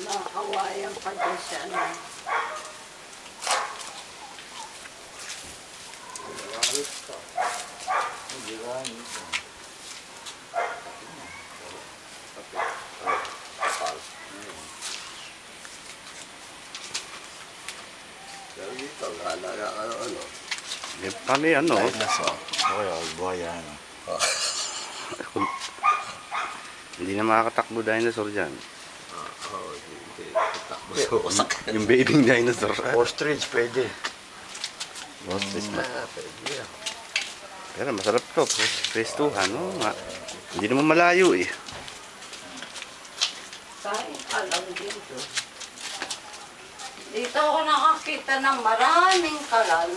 Nakakawayan pa din siya na. Paano yan, no? Dinosaur. Okay, buhaya, ano. Hindi na makakatakbo dinosaur dyan. Wasak. Yung babying dinosaur. Ostrich, pwede. Ostrich ba? Pero masarap to. Prestuhan, no? Hindi naman malayo eh. Kain ka lang dito. Dito ako nakakita ng maraming kalan.